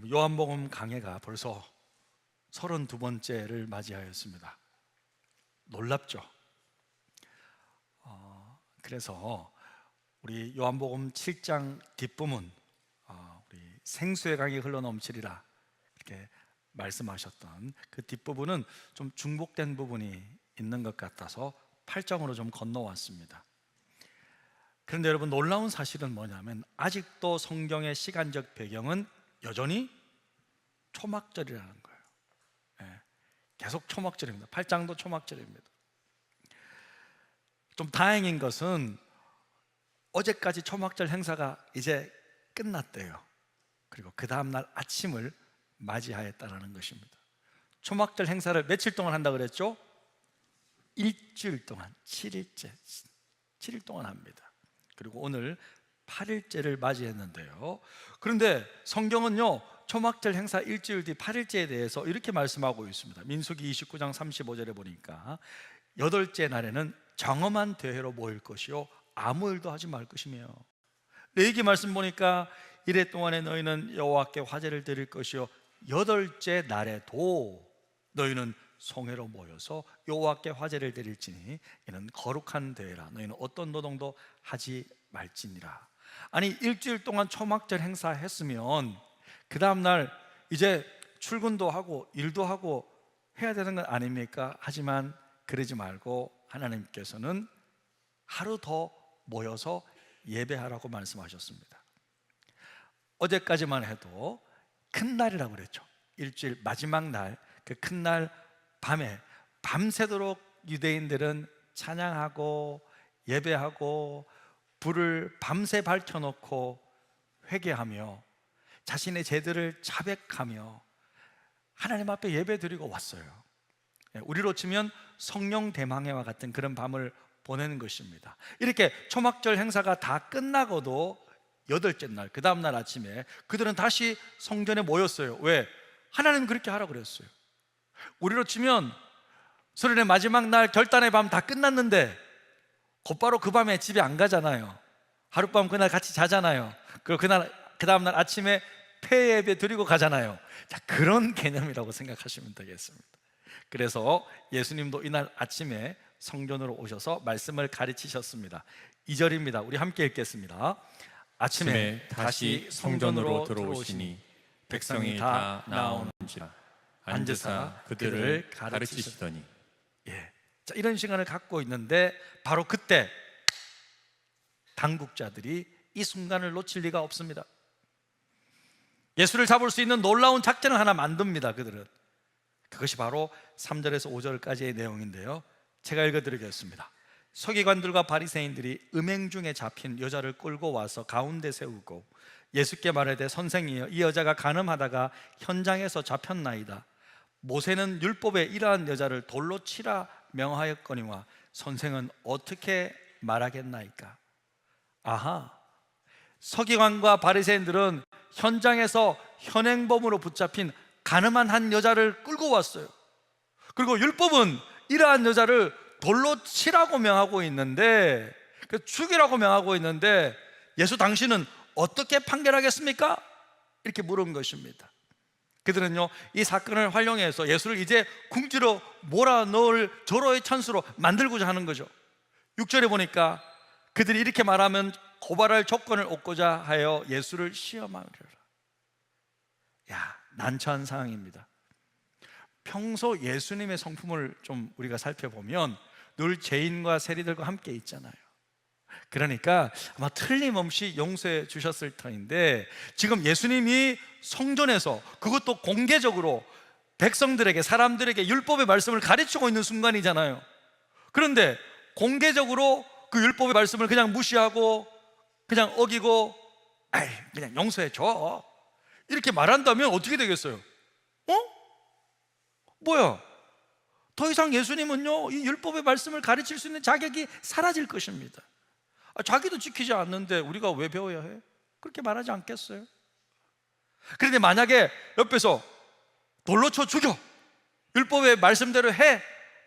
요한복음 강해가 벌써 32번째를 맞이하였습니다. 놀랍죠? 그래서 우리 요한복음 7장 뒷부분, 우리 생수의 강이 흘러넘치리라 이렇게 말씀하셨던 그 뒷부분은 좀 중복된 부분이 있는 것 같아서 8장으로 좀 건너왔습니다. 그런데 여러분, 놀라운 사실은 뭐냐면 아직도 성경의 시간적 배경은 여전히 초막절이라는 거예요. 계속 초막절입니다. 8장도 초막절입니다. 좀 다행인 것은 어제까지 초막절 행사가 이제 끝났대요. 그리고 그 다음날 아침을 맞이하였다는 것입니다. 초막절 행사를 며칠 동안 한다 그랬죠? 일주일 동안, 7일째 7일 동안 합니다. 그리고 오늘 8일째를 맞이했는데요. 그런데 성경은요, 초막절 행사 일주일 뒤 8일째에 대해서 이렇게 말씀하고 있습니다. 민수기 29장 35절에 보니까 여덟째 날에는 정엄한 대회로 모일 것이요 아무 일도 하지 말 것이며, 레위기 말씀 보니까 이래 동안에 너희는 여호와께 화제를 드릴 것이요 여덟째 날에도 너희는 송회로 모여서 여호와께 화제를 드릴지니 이는 거룩한 대회라. 너희는 어떤 노동도 하지 말지니라. 아니, 일주일 동안 초막절 행사 했으면 그 다음날 이제 출근도 하고 일도 하고 해야 되는 건 아닙니까? 하지만 그러지 말고 하나님께서는 하루 더 모여서 예배하라고 말씀하셨습니다. 어제까지만 해도 큰 날이라고 그랬죠. 일주일 마지막 날, 그 큰 날 밤에 밤새도록 유대인들은 찬양하고 예배하고 불을 밤새 밝혀놓고 회개하며 자신의 죄들을 자백하며 하나님 앞에 예배드리고 왔어요. 우리로 치면 성령 대망회와 같은 그런 밤을 보내는 것입니다. 이렇게 초막절 행사가 다 끝나고도 여덟째 날, 그 다음날 아침에 그들은 다시 성전에 모였어요. 왜? 하나님 그렇게 하라고 그랬어요. 우리로 치면 설의 마지막 날 결단의 밤 다 끝났는데 곧바로 그 밤에 집에 안 가잖아요. 하룻밤 그날 같이 자잖아요. 그리고 그 다음날 아침에 폐 예배 드리고 가잖아요. 자, 그런 개념이라고 생각하시면 되겠습니다. 그래서 예수님도 이날 아침에 성전으로 오셔서 말씀을 가르치셨습니다. 2절입니다. 우리 함께 읽겠습니다. 아침에 다시 성전으로 들어오시니 백성이 다 나오는지라 앉으사 그들을 가르치시더니. 자, 이런 시간을 갖고 있는데 바로 그때 당국자들이 이 순간을 놓칠 리가 없습니다. 예수를 잡을 수 있는 놀라운 작전을 하나 만듭니다. 그들은. 그것이 바로 3절에서 5절까지의 내용인데요, 제가 읽어드리겠습니다. 서기관들과 바리새인들이 음행 중에 잡힌 여자를 끌고 와서 가운데 세우고 예수께 말하되 선생이여, 이 여자가 간음하다가 현장에서 잡혔나이다. 모세는 율법에 이러한 여자를 돌로 치라 명하였거니와 선생은 어떻게 말하겠나이까? 아하, 서기관과 바리새인들은 현장에서 현행범으로 붙잡힌 간음한 한 여자를 끌고 왔어요. 그리고 율법은 이러한 여자를 돌로 치라고 명하고 있는데, 죽이라고 명하고 있는데 예수 당신은 어떻게 판결하겠습니까? 이렇게 물은 것입니다. 그들은요, 이 사건을 활용해서 예수를 이제 궁지로 몰아넣을 절호의 찬스로 만들고자 하는 거죠. 6절에 보니까 그들이 이렇게 말하면 고발할 조건을 얻고자 하여 예수를 시험하려라. 야, 난처한 상황입니다. 평소 예수님의 성품을 좀 우리가 살펴보면 늘 죄인과 세리들과 함께 있잖아요. 그러니까 아마 틀림없이 용서해 주셨을 터인데, 지금 예수님이 성전에서, 그것도 공개적으로 백성들에게, 사람들에게 율법의 말씀을 가르치고 있는 순간이잖아요. 그런데 공개적으로 그 율법의 말씀을 그냥 무시하고 그냥 어기고 그냥 용서해 줘 이렇게 말한다면 어떻게 되겠어요? 뭐야? 더 이상 예수님은요, 이 율법의 말씀을 가르칠 수 있는 자격이 사라질 것입니다. 자기도 지키지 않는데 우리가 왜 배워야 해? 그렇게 말하지 않겠어요? 그런데 만약에 옆에서 돌로 쳐 죽여, 율법의 말씀대로 해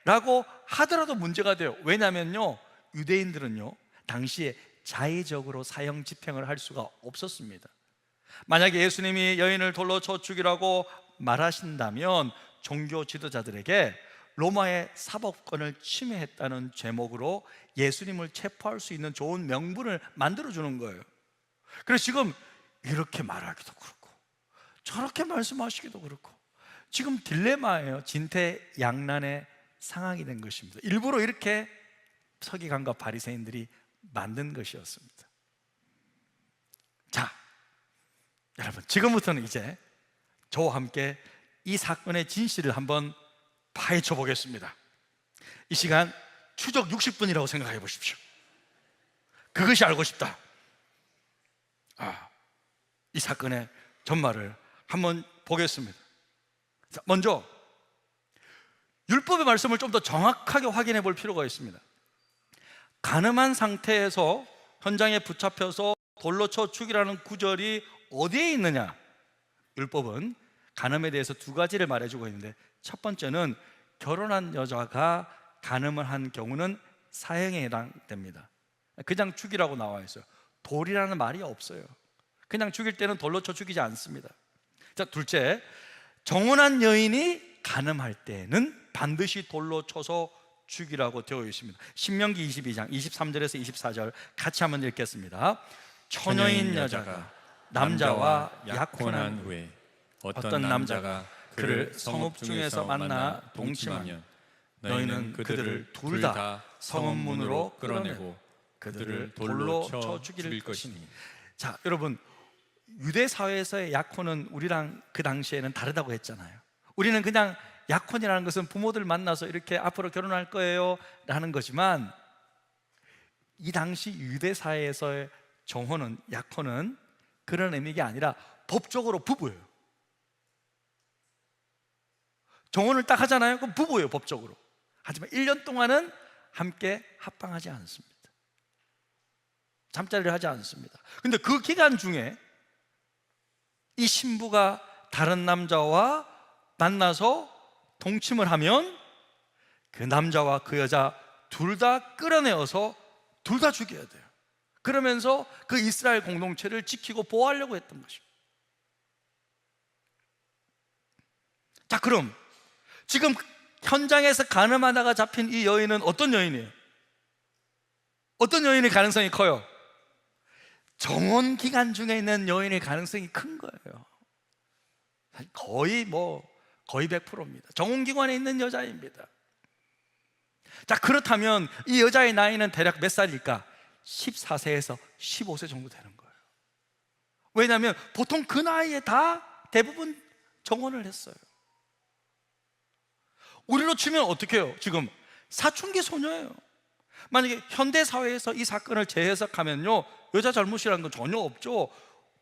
라고 하더라도 문제가 돼요. 왜냐면요, 유대인들은요 당시에 자의적으로 사형 집행을 할 수가 없었습니다. 만약에 예수님이 여인을 돌로 쳐 죽이라고 말하신다면 종교 지도자들에게 로마의 사법권을 침해했다는 제목으로 예수님을 체포할 수 있는 좋은 명분을 만들어주는 거예요. 그래서 지금 이렇게 말하기도 그렇고 저렇게 말씀하시기도 그렇고 지금 딜레마예요. 진퇴양난의 상황이 된 것입니다. 일부러 이렇게 서기관과 바리새인들이 만든 것이었습니다. 자, 여러분, 지금부터는 이제 저와 함께 이 사건의 진실을 한번 파헤쳐 보겠습니다. 이 시간 추적 60분이라고 생각해 보십시오. 그것이 알고 싶다. 이 사건의 전말을 한번 보겠습니다. 자, 먼저 율법의 말씀을 좀 더 정확하게 확인해 볼 필요가 있습니다. 간음한 상태에서 현장에 붙잡혀서 돌로 쳐 죽이라는 구절이 어디에 있느냐? 율법은 간음에 대해서 두 가지를 말해주고 있는데, 첫 번째는 결혼한 여자가 간음을 한 경우는 사형에 해당됩니다. 그냥 죽이라고 나와 있어요. 돌이라는 말이 없어요. 그냥 죽일 때는 돌로 쳐 죽이지 않습니다. 자, 둘째, 정혼한 여인이 간음할 때는 반드시 돌로 쳐서 죽이라고 되어 있습니다. 신명기 22장 23절에서 24절 같이 한번 읽겠습니다. 처녀인 여자가 남자와 약혼한 후에 어떤 남자가 그를 성읍 중에서 만나 동침하면 너희는 그들을 둘 다 성읍 문으로 끌어내고 그들을 돌로 쳐 죽일 것이니. 자, 여러분, 유대 사회에서의 약혼은 우리랑 그 당시에는 다르다고 했잖아요. 우리는 그냥 약혼이라는 것은 부모들 만나서 이렇게 앞으로 결혼할 거예요 라는 거지만, 이 당시 유대 사회에서의 정혼은, 약혼은 그런 의미가 아니라 법적으로 부부예요. 정혼을 딱 하잖아요. 그럼 부부예요, 법적으로. 하지만 1년 동안은 함께 합방하지 않습니다. 잠자리를 하지 않습니다. 근데 그 기간 중에 이 신부가 다른 남자와 만나서 동침을 하면 그 남자와 그 여자 둘 다 끌어내어서 둘 다 죽여야 돼요. 그러면서 그 이스라엘 공동체를 지키고 보호하려고 했던 것입니다. 자, 그럼 지금 현장에서 간음하다가 잡힌 이 여인은 어떤 여인이에요? 어떤 여인의 가능성이 커요? 정혼 기간 중에 있는 여인의 가능성이 큰 거예요. 거의 100%입니다. 정혼 기간에 있는 여자입니다. 자, 그렇다면 이 여자의 나이는 대략 몇 살일까? 14세에서 15세 정도 되는 거예요. 왜냐하면 보통 그 나이에 다 대부분 정혼을 했어요. 우리로 치면 어떻게 해요? 지금 사춘기 소녀예요. 만약에 현대 사회에서 이 사건을 재해석하면요, 여자 잘못이라는 건 전혀 없죠.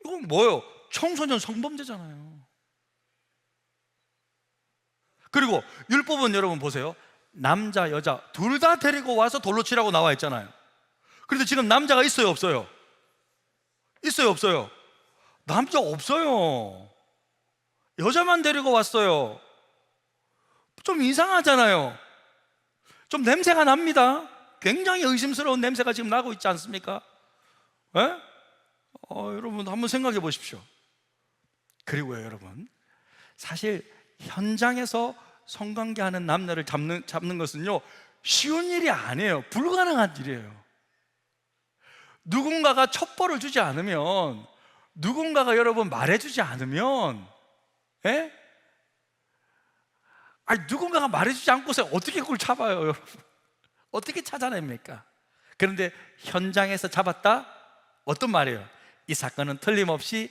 이건 뭐예요? 청소년 성범죄잖아요. 그리고 율법은 여러분 보세요. 남자, 여자 둘 다 데리고 와서 돌로 치라고 나와 있잖아요. 그런데 지금 남자가 있어요, 없어요? 있어요, 없어요? 남자 없어요. 여자만 데리고 왔어요. 좀 이상하잖아요. 좀 냄새가 납니다. 굉장히 의심스러운 냄새가 지금 나고 있지 않습니까? 여러분 한번 생각해 보십시오. 그리고요, 여러분, 사실 현장에서 성관계하는 남녀를 잡는 것은요, 쉬운 일이 아니에요. 불가능한 일이에요. 누군가가 첩보를 주지 않으면, 누군가가 여러분 말해주지 않으면, 누군가가 말해주지 않고서 어떻게 그걸 잡아요, 여러분? 어떻게 찾아냅니까? 그런데 현장에서 잡았다? 어떤 말이에요? 이 사건은 틀림없이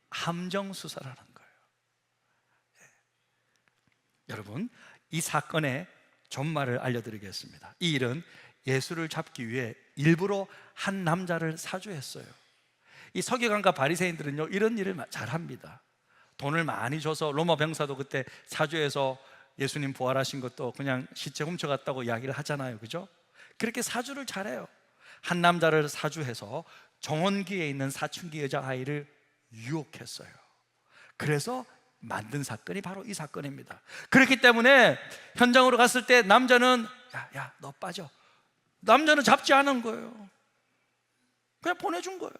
함정수사라는 거예요. 여러분, 이 사건의 전말을 알려드리겠습니다. 이 일은 예수를 잡기 위해 일부러 한 남자를 사주했어요. 이 서기관과 바리새인들은요, 이런 일을 잘합니다. 돈을 많이 줘서, 로마 병사도 그때 사주해서 예수님 부활하신 것도 그냥 시체 훔쳐갔다고 이야기를 하잖아요, 그죠? 그렇게 사주를 잘해요. 한 남자를 사주해서 정혼기에 있는 사춘기 여자아이를 유혹했어요. 그래서 만든 사건이 바로 이 사건입니다. 그렇기 때문에 현장으로 갔을 때 남자는 야, 너 빠져. 남자는 잡지 않은 거예요. 그냥 보내준 거예요.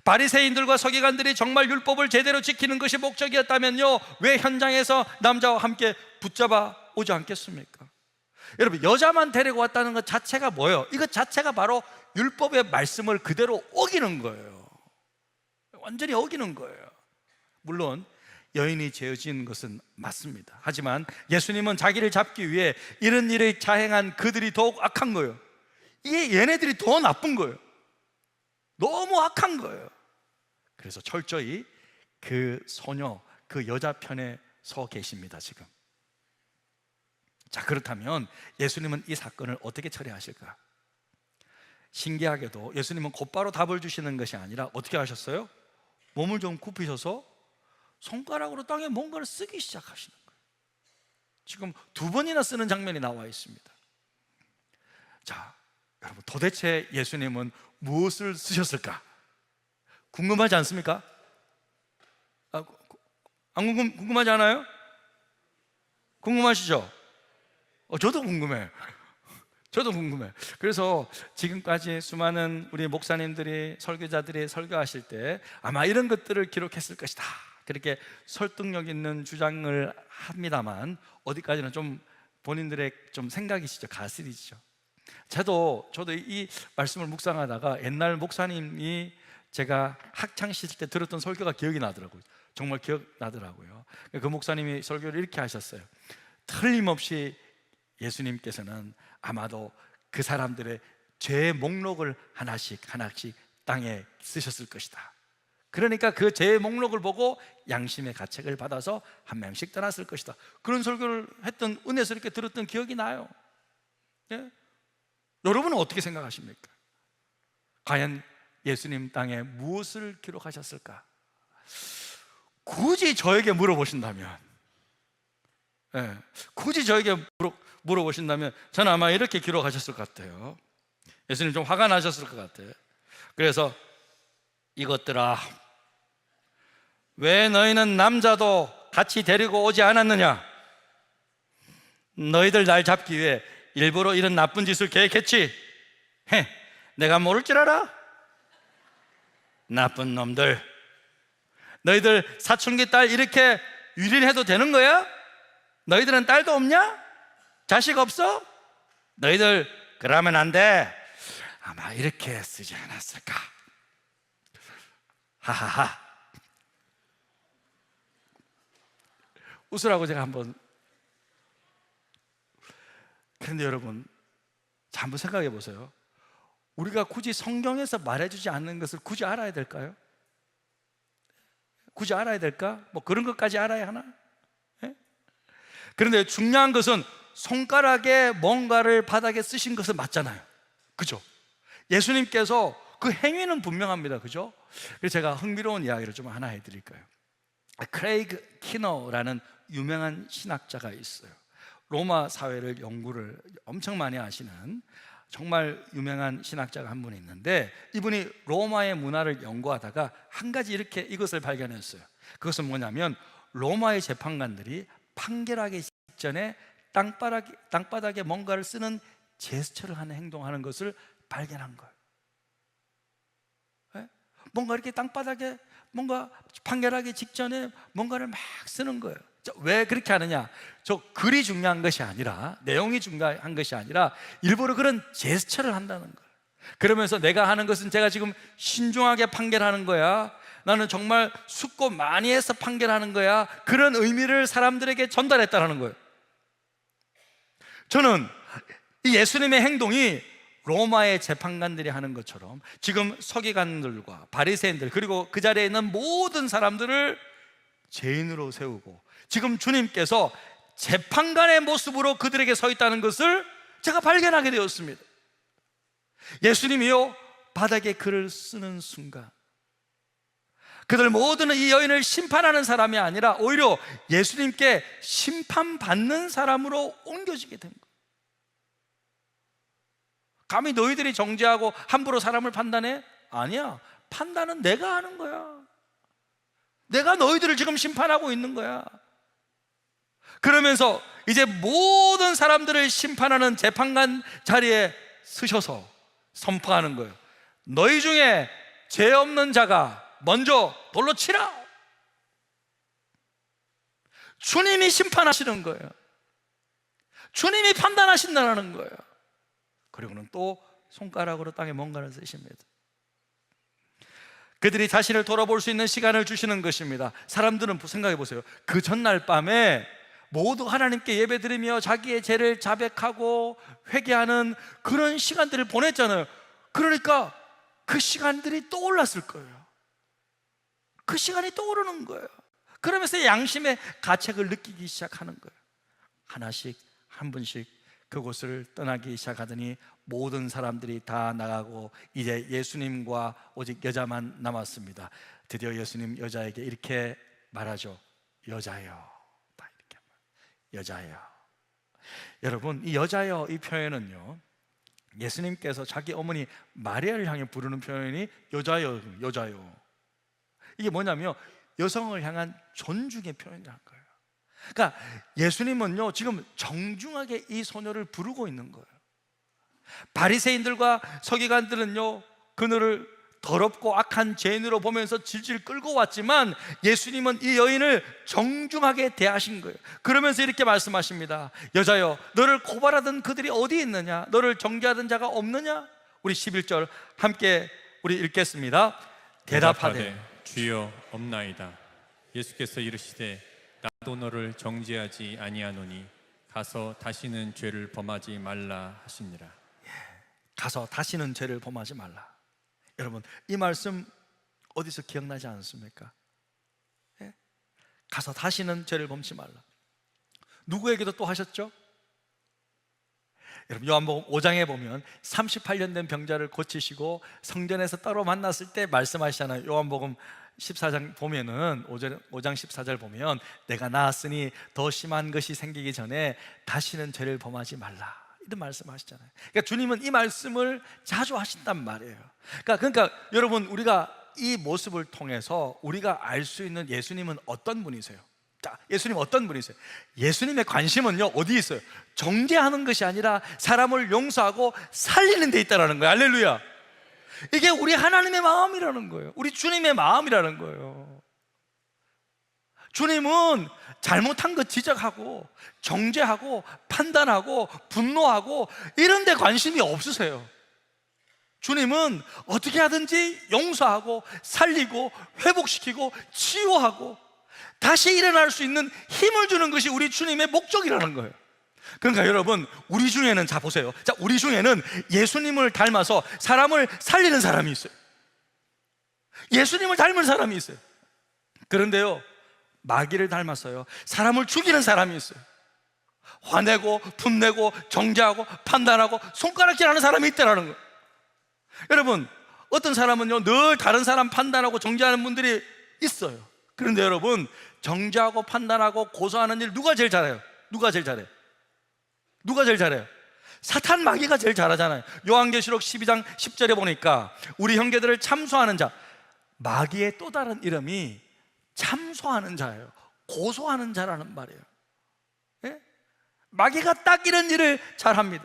바리새인들과 서기관들이 정말 율법을 제대로 지키는 것이 목적이었다면요, 왜 현장에서 남자와 함께 붙잡아 오지 않겠습니까? 여러분, 여자만 데리고 왔다는 것 자체가 뭐예요? 이것 자체가 바로 율법의 말씀을 그대로 어기는 거예요. 완전히 어기는 거예요. 물론 여인이 죄진 것은 맞습니다. 하지만 예수님은 자기를 잡기 위해 이런 일을 자행한 그들이 더욱 악한 거예요. 이게 얘네들이 더 나쁜 거예요. 너무 악한 거예요. 그래서 철저히 그 소녀, 그 여자 편에 서 계십니다, 지금. 자, 그렇다면 예수님은 이 사건을 어떻게 처리하실까? 신기하게도 예수님은 곧바로 답을 주시는 것이 아니라 어떻게 하셨어요? 몸을 좀 굽히셔서 손가락으로 땅에 뭔가를 쓰기 시작하시는 거예요. 지금 2번이나 쓰는 장면이 나와 있습니다. 자, 여러분, 도대체 예수님은 무엇을 쓰셨을까? 궁금하지 않습니까? 궁금하지 않아요? 궁금하시죠? 저도 궁금해요. 저도 궁금해요. 그래서 지금까지 수많은 우리 목사님들이, 설교자들이 설교하실 때 아마 이런 것들을 기록했을 것이다, 그렇게 설득력 있는 주장을 합니다만, 어디까지는 좀 본인들의 좀 생각이시죠, 가슬이죠. 저도 이 말씀을 묵상하다가 옛날 목사님이 제가 학창시절 때 들었던 설교가 기억이 나더라고요. 정말 기억나더라고요. 그 목사님이 설교를 이렇게 하셨어요. 틀림없이 예수님께서는 아마도 그 사람들의 죄의 목록을 하나씩 땅에 쓰셨을 것이다. 그러니까 그 죄의 목록을 보고 양심의 가책을 받아서 한 명씩 떠났을 것이다. 그런 설교를 했던, 은혜스럽게 들었던 기억이 나요. 예? 여러분은 어떻게 생각하십니까? 과연 예수님 땅에 무엇을 기록하셨을까? 굳이 저에게 물어보신다면, 굳이 저에게 물어보신다면 저는 아마 이렇게 기록하셨을 것 같아요. 예수님 좀 화가 나셨을 것 같아요. 그래서 이것들아, 왜 너희는 남자도 같이 데리고 오지 않았느냐? 너희들 날 잡기 위해 일부러 이런 나쁜 짓을 계획했지? 내가 모를 줄 알아? 나쁜 놈들, 너희들 사춘기 딸 이렇게 유린해도 되는 거야? 너희들은 딸도 없냐? 자식 없어? 너희들 그러면 안 돼. 아마 이렇게 쓰지 않았을까? 하하하. 웃으라고 제가 한번. 그런데 여러분, 자, 한번 생각해 보세요. 우리가 굳이 성경에서 말해주지 않는 것을 굳이 알아야 될까요? 굳이 알아야 될까? 뭐 그런 것까지 알아야 하나? 예? 그런데 중요한 것은 손가락에 뭔가를 바닥에 쓰신 것은 맞잖아요. 그죠? 예수님께서 그 행위는 분명합니다. 그죠? 그래서 제가 흥미로운 이야기를 좀 하나 해드릴까요? 크레이그 키너라는 유명한 신학자가 있어요. 로마 사회를 연구를 엄청 많이 하시는 정말 유명한 신학자가 한 분 있는데, 이분이 로마의 문화를 연구하다가 한 가지 이렇게 이것을 발견했어요. 그것은 뭐냐면, 로마의 재판관들이 판결하기 직전에 땅바닥에 뭔가를 쓰는 제스처를 하는 행동하는 것을 발견한 거예요. 네? 뭔가 이렇게 땅바닥에 뭔가 판결하기 직전에 뭔가를 막 쓰는 거예요. 왜 그렇게 하느냐? 저 글이 중요한 것이 아니라, 내용이 중요한 것이 아니라 일부러 그런 제스처를 한다는 거예요. 그러면서 내가 하는 것은 제가 지금 신중하게 판결하는 거야, 나는 정말 숙고 많이 해서 판결하는 거야, 그런 의미를 사람들에게 전달했다는 거예요. 저는 이 예수님의 행동이 로마의 재판관들이 하는 것처럼 지금 서기관들과 바리새인들, 그리고 그 자리에 있는 모든 사람들을 죄인으로 세우고 지금 주님께서 재판관의 모습으로 그들에게 서 있다는 것을 제가 발견하게 되었습니다. 예수님이요, 바닥에 글을 쓰는 순간 그들 모두는 이 여인을 심판하는 사람이 아니라 오히려 예수님께 심판받는 사람으로 옮겨지게 된 거예요. 감히 너희들이 정죄하고 함부로 사람을 판단해? 아니야, 판단은 내가 하는 거야. 내가 너희들을 지금 심판하고 있는 거야. 그러면서 이제 모든 사람들을 심판하는 재판관 자리에 서셔서 선포하는 거예요. 너희 중에 죄 없는 자가 먼저 돌로 치라. 주님이 심판하시는 거예요. 주님이 판단하신다는 거예요. 그리고는 또 손가락으로 땅에 뭔가를 쓰십니다. 그들이 자신을 돌아볼 수 있는 시간을 주시는 것입니다. 사람들은 생각해 보세요. 그 전날 밤에 모두 하나님께 예배드리며 자기의 죄를 자백하고 회개하는 그런 시간들을 보냈잖아요. 그러니까 그 시간들이 떠올랐을 거예요. 그 시간이 떠오르는 거예요. 그러면서 양심의 가책을 느끼기 시작하는 거예요. 하나씩 한 분씩 그곳을 떠나기 시작하더니 모든 사람들이 다 나가고 이제 예수님과 오직 여자만 남았습니다. 드디어 예수님 여자에게 이렇게 말하죠. 여자여. 다 이렇게 여자여. 여러분, 이 여자여 이 표현은요, 예수님께서 자기 어머니 마리아를 향해 부르는 표현이 여자여, 여자여. 이게 뭐냐면 여성을 향한 존중의 표현이라는 거예요. 그러니까 예수님은요 지금 정중하게 이 소녀를 부르고 있는 거예요. 바리새인들과 서기관들은요 그녀를 더럽고 악한 죄인으로 보면서 질질 끌고 왔지만 예수님은 이 여인을 정중하게 대하신 거예요. 그러면서 이렇게 말씀하십니다. 여자여, 너를 고발하던 그들이 어디 있느냐? 너를 정죄하던 자가 없느냐? 우리 11절 함께 우리 읽겠습니다. 대답하되 주여 없나이다. 예수께서 이르시되 나도 너를 정죄하지 아니하노니 가서 다시는 죄를 범하지 말라 하시니라. 가서 다시는 죄를 범하지 말라. 여러분, 이 말씀 어디서 기억나지 않습니까? 예? 가서 다시는 죄를 범치 말라. 누구에게도 또 하셨죠? 여러분, 요한복음 5장에 보면 38년 된 병자를 고치시고 성전에서 따로 만났을 때 말씀하시잖아요. 요한복음 14장 보면은 5장 14절 보면 내가 나았으니 더 심한 것이 생기기 전에 다시는 죄를 범하지 말라, 이런 말씀하시잖아요. 그러니까 주님은 이 말씀을 자주 하신단 말이에요. 그러니까 여러분, 우리가 이 모습을 통해서 우리가 알 수 있는 예수님은 어떤 분이세요? 자, 예수님 어떤 분이세요? 예수님의 관심은요 어디 있어요? 정죄하는 것이 아니라 사람을 용서하고 살리는 데 있다는 거예요. 할렐루야. 이게 우리 하나님의 마음이라는 거예요. 우리 주님의 마음이라는 거예요. 주님은 잘못한 것 지적하고 정죄하고 판단하고 분노하고 이런 데 관심이 없으세요. 주님은 어떻게 하든지 용서하고 살리고 회복시키고 치유하고 다시 일어날 수 있는 힘을 주는 것이 우리 주님의 목적이라는 거예요. 그러니까 여러분, 우리 중에는, 자 보세요. 자, 우리 중에는 예수님을 닮아서 사람을 살리는 사람이 있어요. 예수님을 닮은 사람이 있어요. 그런데요, 마귀를 닮았어요. 사람을 죽이는 사람이 있어요. 화내고 분내고 정죄하고 판단하고 손가락질하는 사람이 있다는 거예요. 여러분, 어떤 사람은요 늘 다른 사람 판단하고 정죄하는 분들이 있어요. 그런데 여러분, 정죄하고 판단하고 고소하는 일 누가 제일 잘해요? 누가 제일 잘해요? 누가 제일 잘해요? 사탄 마귀가 제일 잘하잖아요. 요한계시록 12장 10절에 보니까 우리 형제들을 참소하는 자, 마귀의 또 다른 이름이 참소하는 자예요. 고소하는 자라는 말이에요. 예? 마귀가 딱 이런 일을 잘합니다.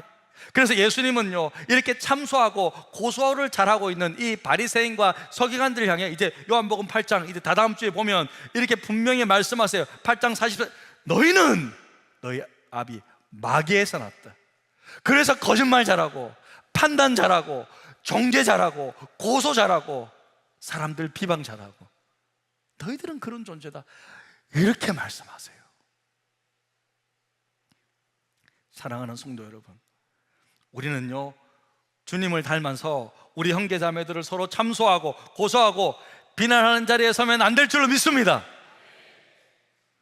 그래서 예수님은요 이렇게 참소하고 고소를 잘하고 있는 이 바리새인과 서기관들을 향해 이제 요한복음 8장 이제 다다음 주에 보면 이렇게 분명히 말씀하세요. 8장 40절, 너희는 너희 아비 마귀에서 났다. 그래서 거짓말 잘하고 판단 잘하고 정죄 잘하고 고소 잘하고 사람들 비방 잘하고 너희들은 그런 존재다, 이렇게 말씀하세요. 사랑하는 성도 여러분, 우리는요 주님을 닮아서 우리 형제자매들을 서로 참소하고 고소하고 비난하는 자리에 서면 안 될 줄로 믿습니다.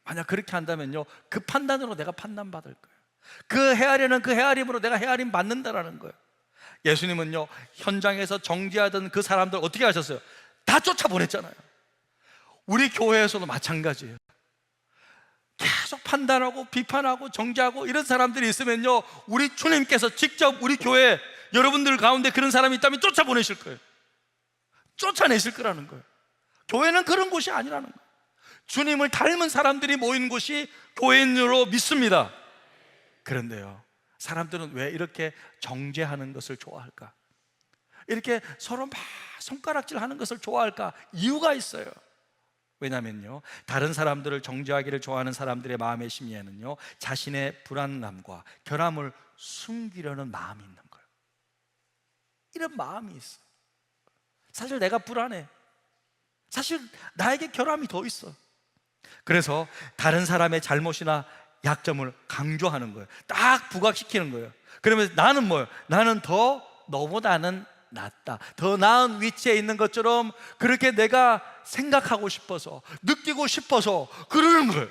만약 그렇게 한다면요 그 판단으로 내가 판단받을 거예요. 그 헤아리는 그 헤아림으로 내가 헤아림 받는다라는 거예요. 예수님은요 현장에서 정죄하던 그 사람들 어떻게 하셨어요? 다 쫓아보냈잖아요. 우리 교회에서도 마찬가지예요. 계속 판단하고 비판하고 정죄하고 이런 사람들이 있으면요 우리 주님께서 직접 우리 교회 여러분들 가운데 그런 사람이 있다면 쫓아보내실 거예요. 쫓아내실 거라는 거예요. 교회는 그런 곳이 아니라는 거예요. 주님을 닮은 사람들이 모인 곳이 교회인으로 믿습니다. 그런데요 사람들은 왜 이렇게 정죄하는 것을 좋아할까? 이렇게 서로 막 손가락질 하는 것을 좋아할까? 이유가 있어요. 왜냐면요, 다른 사람들을 정죄하기를 좋아하는 사람들의 마음의 심리에는요, 자신의 불안감과 결함을 숨기려는 마음이 있는 거예요. 이런 마음이 있어. 사실 내가 불안해. 사실 나에게 결함이 더 있어. 그래서 다른 사람의 잘못이나 약점을 강조하는 거예요. 딱 부각시키는 거예요. 그러면 나는 뭐예요? 나는 더 너보다는 낫다, 더 나은 위치에 있는 것처럼 그렇게 내가 생각하고 싶어서, 느끼고 싶어서 그러는 거예요.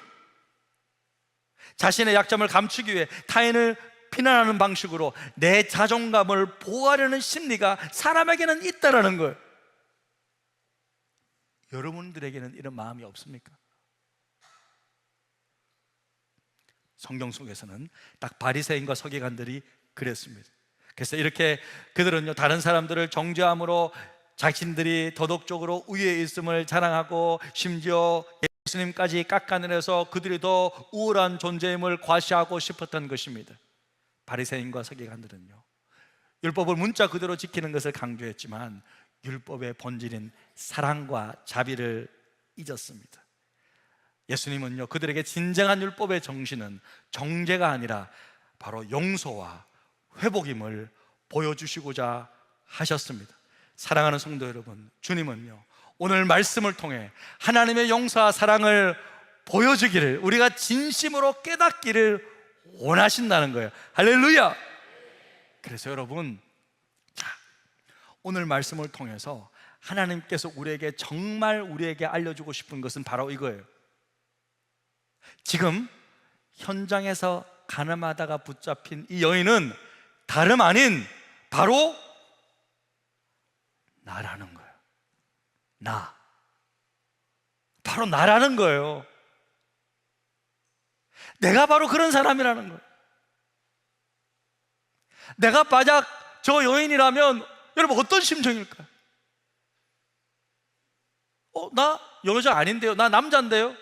자신의 약점을 감추기 위해 타인을 비난하는 방식으로 내 자존감을 보호하려는 심리가 사람에게는 있다라는 거예요. 여러분들에게는 이런 마음이 없습니까? 성경 속에서는 딱 바리새인과 서기관들이 그랬습니다. 그래서 이렇게 그들은요, 다른 사람들을 정죄함으로 자신들이 도덕적으로 우위에 있음을 자랑하고 심지어 예수님까지 깎아내려서 그들이 더 우월한 존재임을 과시하고 싶었던 것입니다. 바리새인과 서기관들은요, 율법을 문자 그대로 지키는 것을 강조했지만 율법의 본질인 사랑과 자비를 잊었습니다. 예수님은요, 그들에게 진정한 율법의 정신은 정죄가 아니라 바로 용서와 회복임을 보여주시고자 하셨습니다. 사랑하는 성도 여러분, 주님은요, 오늘 말씀을 통해 하나님의 용서와 사랑을 보여주기를, 우리가 진심으로 깨닫기를 원하신다는 거예요. 할렐루야! 그래서 여러분, 자, 오늘 말씀을 통해서 하나님께서 우리에게 알려주고 싶은 것은 바로 이거예요. 지금 현장에서 가늠하다가 붙잡힌 이 여인은 다름 아닌 바로 나라는 거예요. 바로 나라는 거예요. 내가 바로 그런 사람이라는 거예요. 내가 만약 저 여인이라면 여러분 어떤 심정일까요? 나 여자 아닌데요? 나 남자인데요?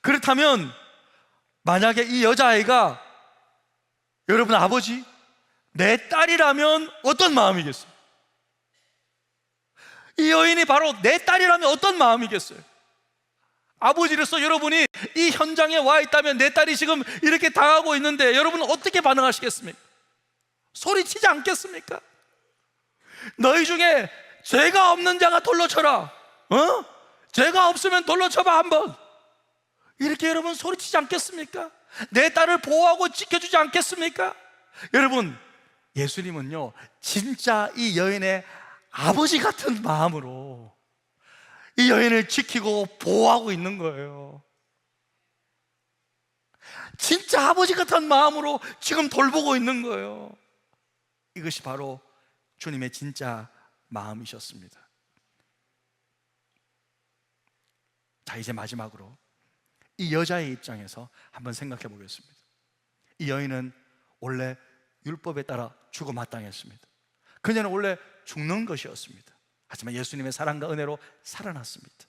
그렇다면 만약에 이 여자아이가 여러분 아버지, 내 딸이라면 어떤 마음이겠어요? 이 여인이 바로 내 딸이라면 어떤 마음이겠어요? 아버지로서 여러분이 이 현장에 와 있다면 내 딸이 지금 이렇게 당하고 있는데 여러분은 어떻게 반응하시겠습니까? 소리치지 않겠습니까? 너희 중에 죄가 없는 자가 돌로 쳐라. 죄가 없으면 돌로 쳐봐 한번. 이렇게 여러분 소리치지 않겠습니까? 내 딸을 보호하고 지켜주지 않겠습니까? 여러분, 예수님은요, 진짜 이 여인의 아버지 같은 마음으로 이 여인을 지키고 보호하고 있는 거예요. 진짜 아버지 같은 마음으로 지금 돌보고 있는 거예요. 이것이 바로 주님의 진짜 마음이셨습니다. 자, 이제 마지막으로 이 여자의 입장에서 한번 생각해 보겠습니다. 이 여인은 원래 율법에 따라 죽어 마땅했습니다. 그녀는 원래 죽는 것이었습니다. 하지만 예수님의 사랑과 은혜로 살아났습니다.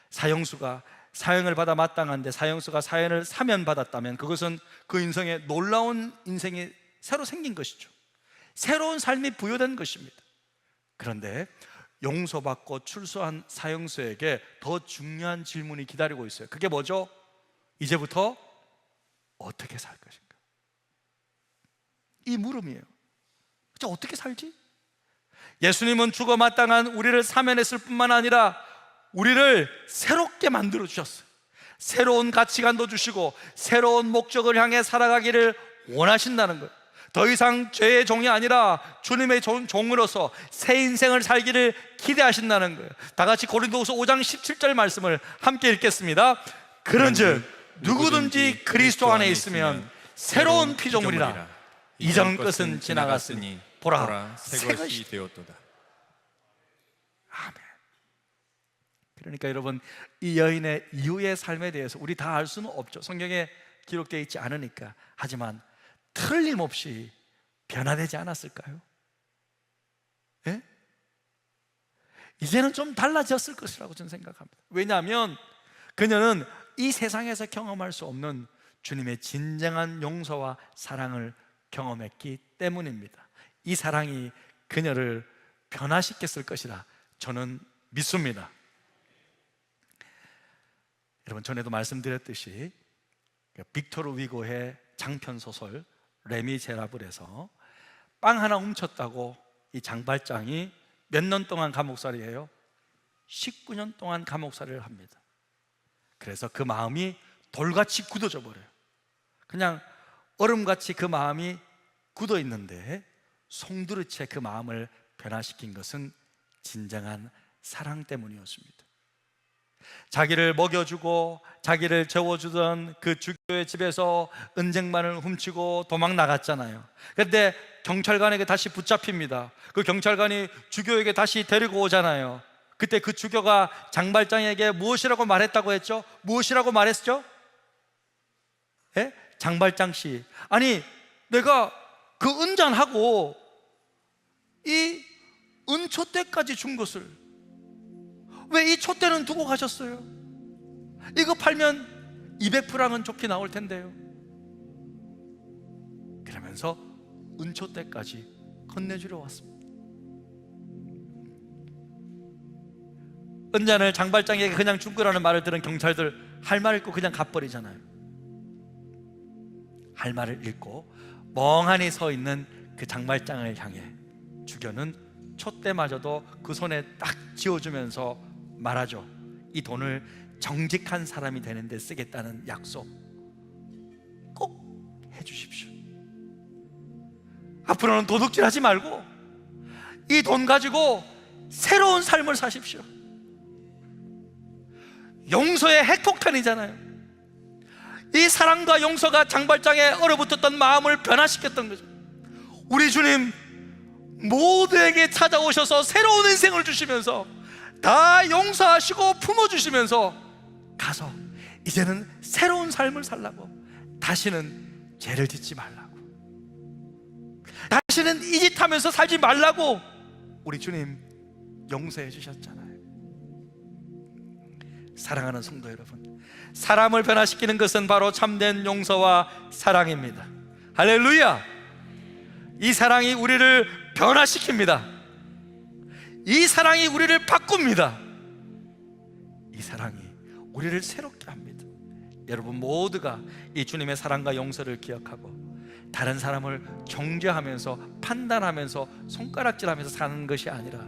사형수가 사형을 받아 마땅한데 사형수가 사형을 사면받았다면 그것은 그 인생에 놀라운 인생이 새로 생긴 것이죠. 새로운 삶이 부여된 것입니다. 그런데 용서받고 출소한 사형수에게 더 중요한 질문이 기다리고 있어요. 그게 뭐죠? 이제부터 어떻게 살 것인가? 이 물음이에요. 어떻게 살지? 예수님은 죽어 마땅한 우리를 사면했을 뿐만 아니라 우리를 새롭게 만들어 주셨어요. 새로운 가치관도 주시고 새로운 목적을 향해 살아가기를 원하신다는 거예요. 더 이상 죄의 종이 아니라 주님의 종으로서 새 인생을 살기를 기대하신다는 거예요. 다 같이 고린도후서 5장 17절 말씀을 함께 읽겠습니다. 그런즉 누구든지 그리스도 안에 있으면 새로운 피조물이라. 이전 것은 지나갔으니 보라 새 것이 되었도다. 아멘. 그러니까 여러분, 이 여인의 이후의 삶에 대해서 우리 다 알 수는 없죠. 성경에 기록되어 있지 않으니까. 하지만 틀림없이 변화되지 않았을까요? 예? 이제는 좀 달라졌을 것이라고 저는 생각합니다. 왜냐하면 그녀는 이 세상에서 경험할 수 없는 주님의 진정한 용서와 사랑을 경험했기 때문입니다. 이 사랑이 그녀를 변화시켰을 것이라 저는 믿습니다. 여러분, 전에도 말씀드렸듯이 빅토르 위고의 장편 소설 레미제라블에서 빵 하나 훔쳤다고 이 장발장이 몇 년 동안 감옥살이해요? 19년 동안 감옥살이를 합니다. 그래서 그 마음이 돌같이 굳어져 버려요. 그냥 얼음같이 그 마음이 굳어 있는데 송두리째 그 마음을 변화시킨 것은 진정한 사랑 때문이었습니다. 자기를 먹여주고 자기를 재워주던 그 주교의 집에서 은쟁반을 훔치고 도망 나갔잖아요. 그런데 경찰관에게 다시 붙잡힙니다. 그 경찰관이 주교에게 다시 데리고 오잖아요. 그때 그 주교가 장발장에게 무엇이라고 말했다고 했죠? 무엇이라고 말했죠? 예? 장발장 씨, 아니 내가 그 은잔하고 이 은촛대까지 준 것을 왜 이 촛대는 두고 가셨어요? 이거 팔면 200프랑은 좋게 나올 텐데요. 그러면서 은촛대까지 건네주러 왔습니다. 은잔을 장발장에게 그냥 준 거라는 말을 들은 경찰들 할 말 잃고 그냥 가버리잖아요. 할 말을 잃고 멍하니 서 있는 그 장발장을 향해 주교는 촛대마저도 그 손에 딱 쥐어주면서 말하죠. 이 돈을 정직한 사람이 되는 데 쓰겠다는 약속 꼭 해주십시오. 앞으로는 도둑질하지 말고 이 돈 가지고 새로운 삶을 사십시오. 용서의 핵폭탄이잖아요. 이 사랑과 용서가 장발장의 얼어붙었던 마음을 변화시켰던 거죠. 우리 주님 모두에게 찾아오셔서 새로운 인생을 주시면서 다 용서하시고 품어주시면서 가서 이제는 새로운 삶을 살라고, 다시는 죄를 짓지 말라고, 다시는 이 짓 하면서 살지 말라고 우리 주님 용서해 주셨잖아요. 사랑하는 성도 여러분, 사람을 변화시키는 것은 바로 참된 용서와 사랑입니다. 할렐루야! 이 사랑이 우리를 변화시킵니다. 이 사랑이 우리를 바꿉니다. 이 사랑이 우리를 새롭게 합니다. 여러분 모두가 이 주님의 사랑과 용서를 기억하고 다른 사람을 정죄하면서 판단하면서 손가락질하면서 사는 것이 아니라,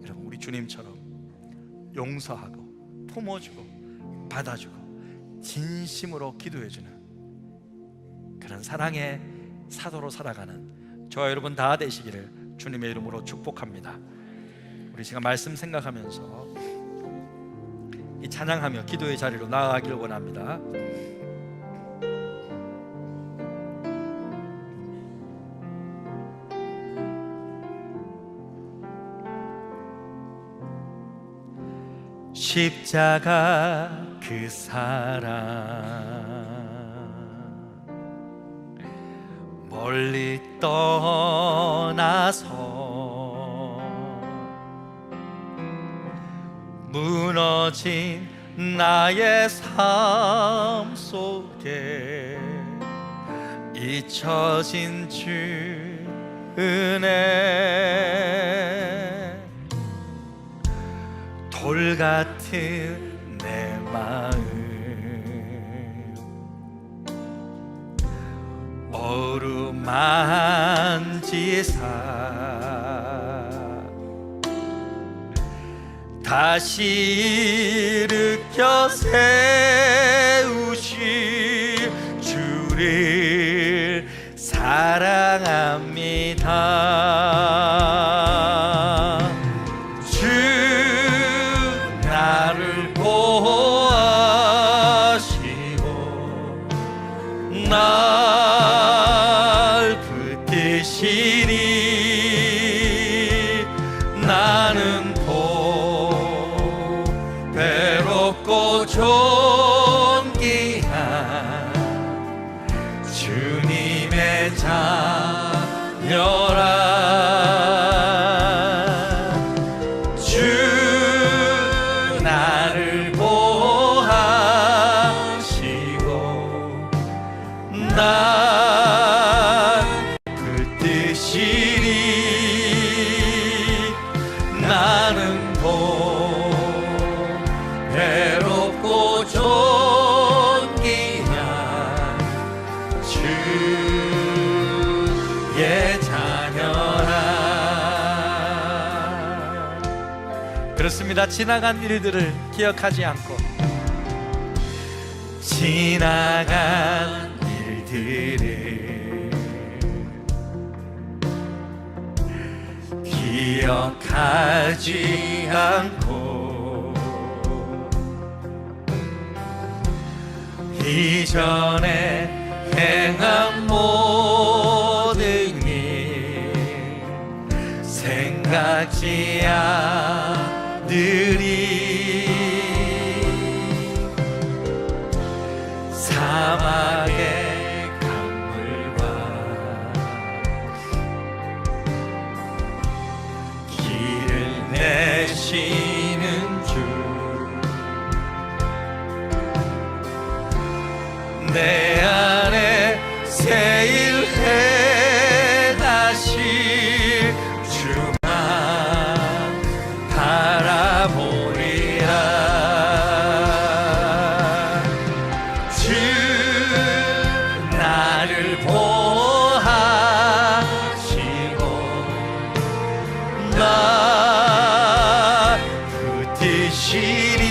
여러분 우리 주님처럼 용서하고 품어주고 받아주고 진심으로 기도해주는 그런 사랑의 사도로 살아가는 저와 여러분 다 되시기를 주님의 이름으로 축복합니다. 우리 시간 말씀 생각하면서 이 찬양하며 기도의 자리로 나아가기를 원합니다. 십자가 그 사랑 멀리 떠나서 무너진 나의 삶 속에 잊혀진 주 은혜, 돌 같은 내 마음 어루만지사 다시 일으켜 세우실 주를 사랑합니다. 주 나를 보아시고 날 붙드시니 나는 외롭고 존귀한 주님의 자녀라. 외롭고 존귀한 주의 자녀라. 그렇습니다. 지나간 일들을 기억하지 않고, 지나간 일들을 기억하지 않고, 이전에 행한 모든 일 생각지 않으리. 사막의 강물과 길을 내시는 주, 내 안에 새 일 행하실 주만 바라보리라. 주 나를 보호하시고 나 붙드시리.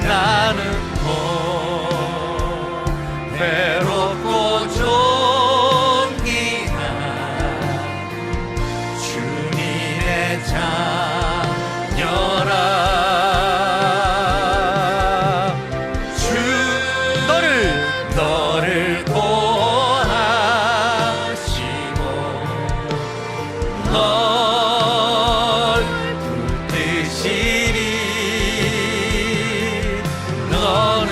나는 외롭고 존귀한 주님의 자녀라. 주 너를 보호하시고 널 붙드시리. 너는